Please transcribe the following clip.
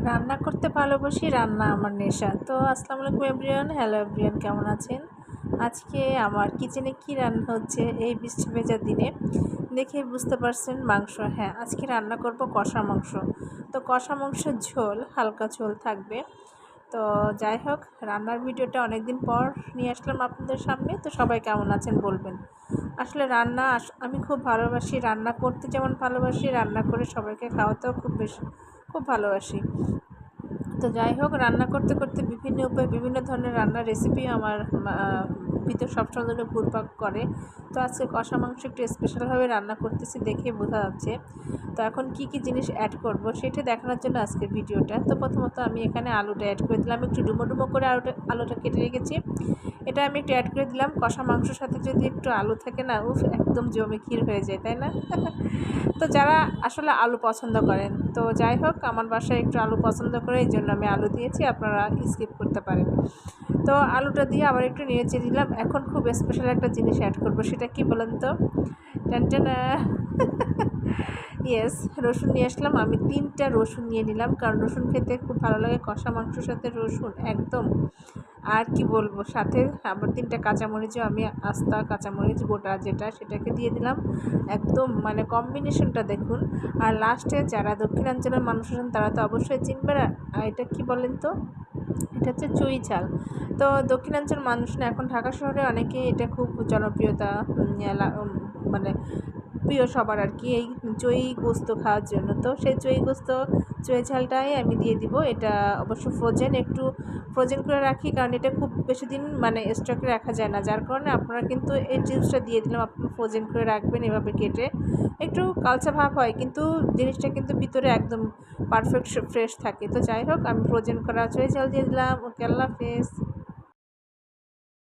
রান্না করতে ভালোবাসি, রান্না আমার নেশা। তো আসসালামু আলাইকুম এভরিওয়ান, হ্যালো এভরিওয়ান, কেমন আছেন? আজকে আমার কিচেনে কি রান্না হচ্ছে এই বৃষ্টি ভেজা দিনে দেখেই বুঝতে পারছেন, মাংস। হ্যাঁ, আজকে রান্না করব কষা মাংস। তো কষা মাংসের ঝোল, হালকা ঝোল থাকবে। তো যাই হোক, রান্নার ভিডিওটা অনেক দিন পর নিয়ে আসলাম আপনাদের সামনে। তো সবাই কেমন আছেন বলবেন। আসলে রান্না আমি খুব ভালোবাসি, রান্না করতে যেমন ভালোবাসি, রান্না করে সবাইকে খাওয়াতেও খুব ভালোবাসি। তো যাই হোক, রান্না করতে করতে বিভিন্ন উপায়ে বিভিন্ন ধরনের রান্নার রেসিপি আমার ভিতর সবসময় জন্য ঘুরপাক করে। তো আজকে কষা মাংস একটু স্পেশালভাবে রান্না করতেছি, দেখে বোঝা যাচ্ছে। তো এখন কি কি জিনিস অ্যাড করব সেটা দেখানোর জন্য আজকের ভিডিওটা। তো প্রথমত আমি এখানে আলুটা অ্যাড করে দিলাম, একটু ডুমো ডুমো করে আলুটা কেটে রেখেছি। এটা আমি একটু অ্যাড করে দিলাম। কষা মাংসের সাথে যদি একটু আলু থাকে না, একদম জমে ক্ষীর হয়ে যায়, তাই না? তো যারা আসলে আলু পছন্দ করেন, তো যাই হোক, আমার বাসায় একটু আলু পছন্দ করে, এই জন্য আমি আলু দিয়েছি, আপনারা স্কিপ করতে পারেন। তো আলুটা দিয়ে আবার একটু নেড়ে দিলাম। এখন খুব স্পেশাল একটা জিনিস অ্যাড করব, সেটা কি বলেন তো? টেনটেনা ইয়েস, রসুন নিয়ে আসলাম। আমি 3টা রসুন নিয়ে নিলাম, কারণ রসুন খেতে খুব ভালো লাগে কষা মাংসের সাথে, রসুন একদম। আর কি বলবো, সাথে আবার 3টা কাঁচামরিচও আমি আস্তা কাঁচামরিচ গোটা যেটা, সেটাকে দিয়ে দিলাম। একদম মানে কম্বিনেশনটা দেখুন। আর লাস্টে যারা দক্ষিণাঞ্চলের মানুষ আছেন তারা তো অবশ্যই চিনবে না, এটা কি বলেন তো? এটা হচ্ছে চুই ঝাল। তো দক্ষিণাঞ্চল মানুষ না, এখন ঢাকা শহরে অনেকেই এটা খুব জনপ্রিয়তা, মানে প্রিয় সবার আর কি, এই চই গোস্ত খাওয়ার জন্য। তো সেই চই ঝালটাই আমি দিয়ে দিব। এটা অবশ্য একটু ফ্রোজেন করে রাখি, কারণ এটা খুব বেশি দিন মানে স্টকে রাখা যায় না, যার কারণে আপনারা কিন্তু এই টিপসটা দিয়ে দিলাম। আপনারা ফ্রোজেন করে রাখবেন এভাবে কেটে, একটু কালচা ভাব হয় কিন্তু জিনিসটা কিন্তু ভিতরে একদম পারফেক্ট ফ্রেশ থাকে। তো যাই হোক, আমি ফ্রোজেন করা চই ঝাল দিয়ে দিলাম। ওকে, আল্লাহ হাফেজ।